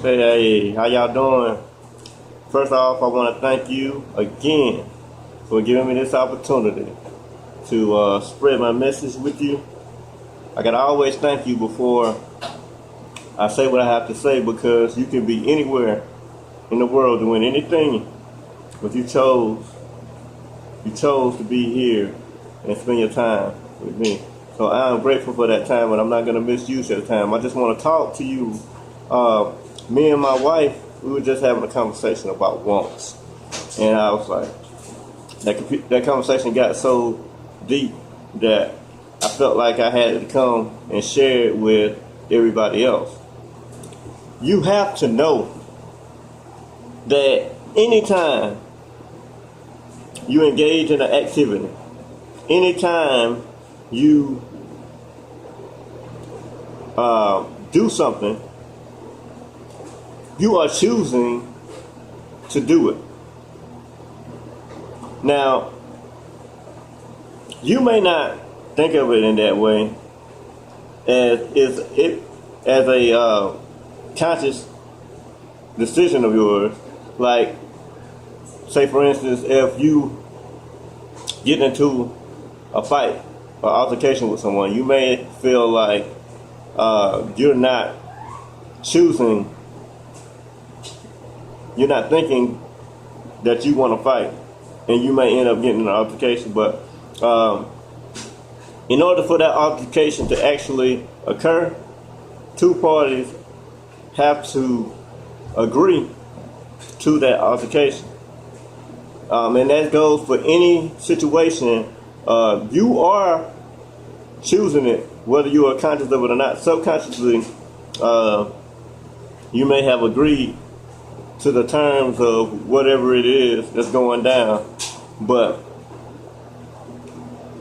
Hey, how y'all doing? First off, I want to thank you again for giving me this opportunity to spread my message with you. I gotta always thank you before I say what I have to say because you can be anywhere in the world doing anything, but you chose to be here and spend your time with me. So I'm grateful for that time, and I'm not gonna misuse that time. I just want to talk to you. Me and my wife, we were just having a conversation about wants, and I was like, that conversation got so deep that I felt like I had to come and share it with everybody else. You have to know that anytime you engage in an activity, anytime you do something, you are choosing to do it. Now, you may not think of it in that way as a conscious decision of yours. Like, say for instance, if you get into a fight or altercation with someone, you may feel like you're not choosing, you're not thinking that you want to fight, and you may end up getting in an altercation. But in order for that altercation to actually occur, two parties have to agree to that altercation. And that goes for any situation. You are choosing it, whether you are conscious of it or not. Subconsciously, you may have agreed to the terms of whatever it is that's going down. But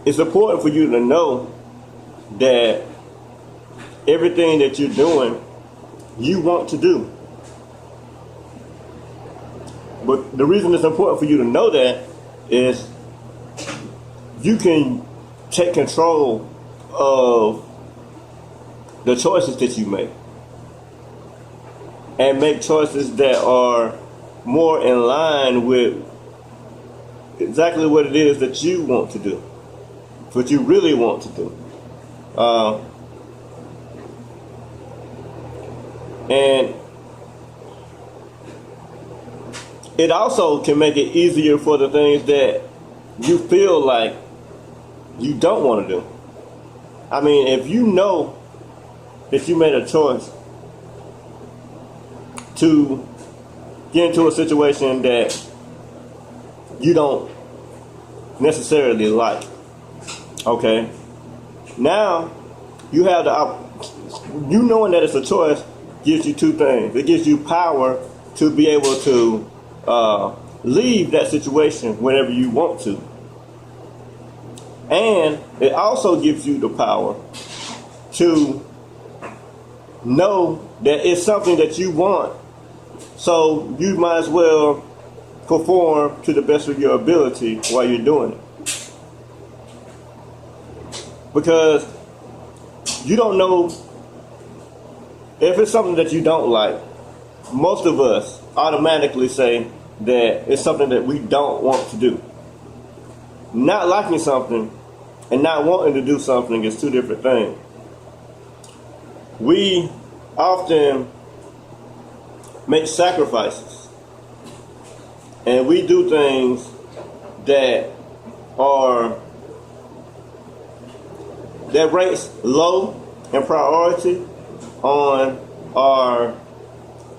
it's important for you to know that everything that you're doing, you want to do. But the reason it's important for you to know that is you can take control of the choices that you make and make choices that are more in line with exactly what it is that you want to do, what you really want to do. And it also can make it easier for the things that you feel like you don't want to do. I mean, if you know that you made a choice to get into a situation that you don't necessarily like, okay, now you have you knowing that it's a choice gives you two things. It gives you power to be able to leave that situation whenever you want to. And it also gives you the power to know that it's something that you want. So you might as well perform to the best of your ability while you're doing it. Because you don't know if it's something that you don't like. Most of us automatically say that it's something that we don't want to do. Not liking something and not wanting to do something is two different things. We often make sacrifices and we do things that rates low in priority on our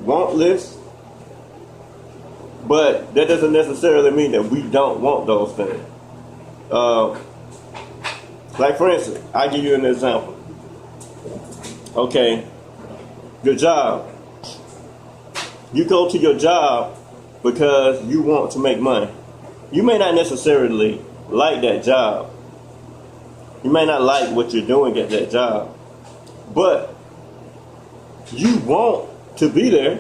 want list, but that doesn't necessarily mean that we don't want those things. Like for instance, I'll give you an example. Okay, your job. You go to your job because you want to make money. You may not necessarily like that job. You may not like what you're doing at that job, but you want to be there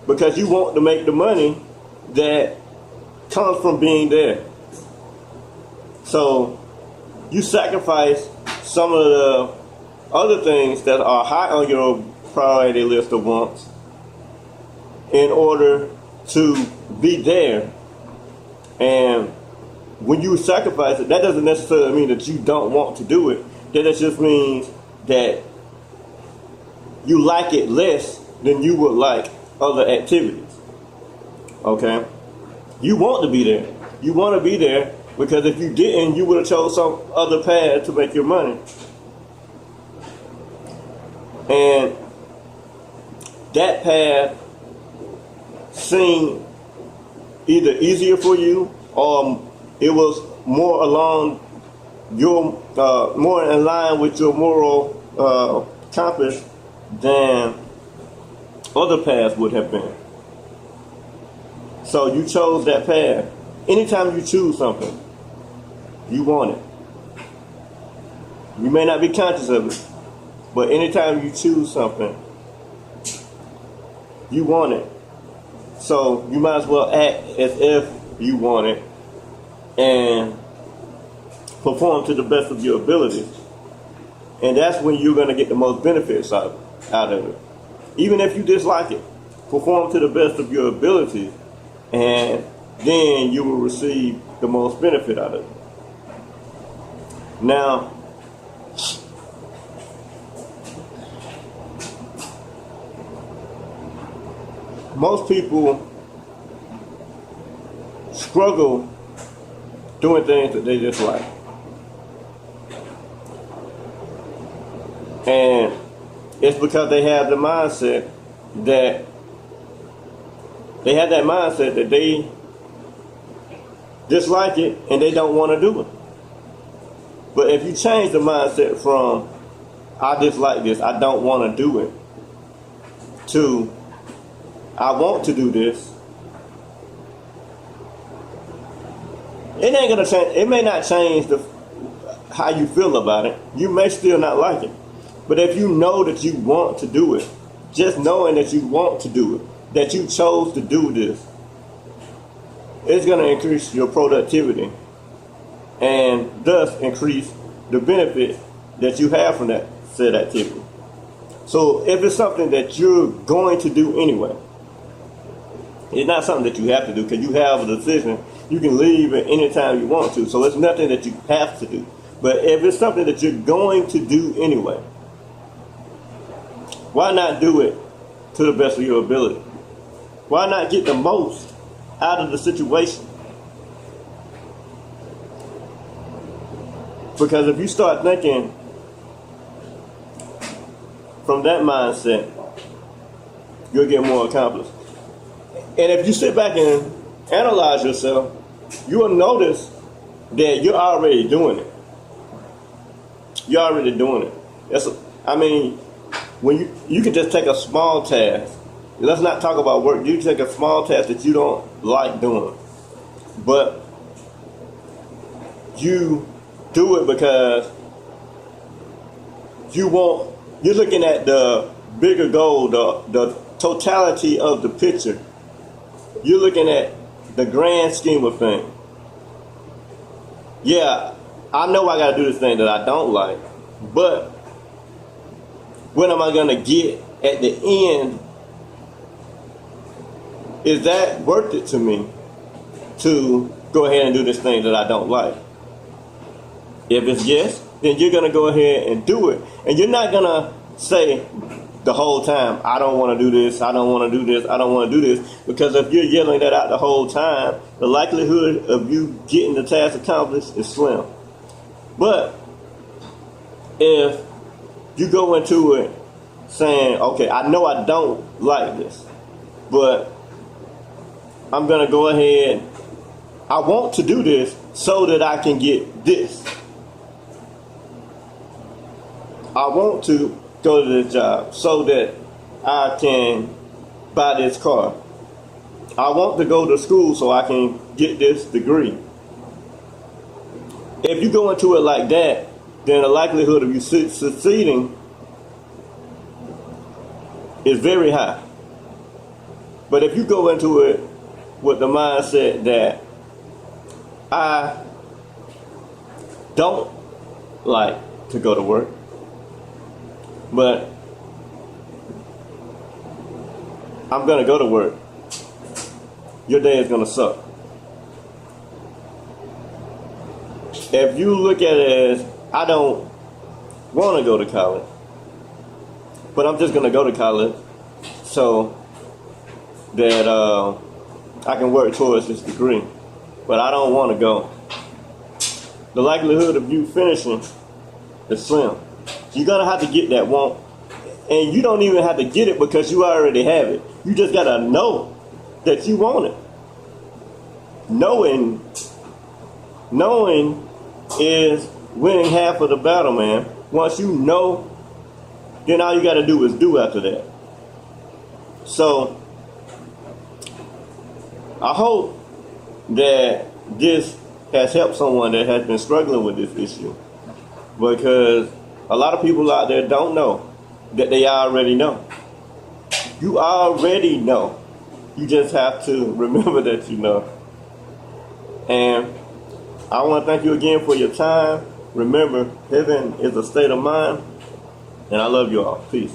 because you want to make the money that comes from being there. So you sacrifice some of the other things that are high on your priority list of wants in order to be there. And when you sacrifice it, that doesn't necessarily mean that you don't want to do it. That just means that you like it less than you would like other activities. Okay? You want to be there. You want to be there because if you didn't, you would have chose some other path to make your money. And that path seemed either easier for you or it was more along your, more in line with your moral compass than other paths would have been. So you chose that path. Anytime you choose something, you want it. You may not be conscious of it, but anytime you choose something, you want it. So you might as well act as if you want it and perform to the best of your abilities. And that's when you're going to get the most benefits out of it. Even if you dislike it, perform to the best of your abilities, and then you will receive the most benefit out of it. Now, most people struggle doing things that they dislike. And it's because they have the mindset that they dislike it and they don't want to do it. But if you change the mindset from I dislike this, I don't want to do it, to I want to do this, it ain't gonna change. It may not change how you feel about it. You may still not like it. But if you know that you want to do it, just knowing that you want to do it, that you chose to do this, it's going to increase your productivity and thus increase the benefit that you have from that said activity. So if it's something that you're going to do anyway, it's not something that you have to do because you have a decision. You can leave at any time you want to. So it's nothing that you have to do. But if it's something that you're going to do anyway, why not do it to the best of your ability? Why not get the most out of the situation? Because if you start thinking from that mindset, you'll get more accomplished. And if you sit back and analyze yourself, you will notice that you're already doing it. You're already doing it. When you can just take a small task. Let's not talk about work. You can take a small task that you don't like doing, but you do it because you're looking at the bigger goal, the totality of the picture. You're looking at the grand scheme of things. Yeah, I know I got to do this thing that I don't like, but what am I going to get at the end? Is that worth it to me to go ahead and do this thing that I don't like? If it's yes, then you're going to go ahead and do it. And you're not going to say the whole time, I don't want to do this, I don't want to do this, I don't want to do this. Because if you're yelling that out the whole time, the likelihood of you getting the task accomplished is slim. But if you go into it saying, okay, I know I don't like this, but I'm going to go ahead, I want to do this so that I can get this. I want to go to this job so that I can buy this car. I want to go to school so I can get this degree. If you go into it like that, then the likelihood of you succeeding is very high. But if you go into it with the mindset that I don't like to go to work, but I'm gonna go to work, your day is gonna suck. If you look at it as, I don't want to go to college, but I'm just gonna go to college so that I can work towards this degree, but I don't want to go. The likelihood of you finishing is slim. You're gonna have to get that want, and you don't even have to get it because you already have it. You just gotta know that you want it. Knowing is winning half of the battle, man. Once you know, then all you gotta do is do after that. So I hope that this has helped someone that has been struggling with this issue, because a lot of people out there don't know that they already know. You already know. You just have to remember that you know. And I want to thank you again for your time. Remember, heaven is a state of mind, and I love you all. Peace.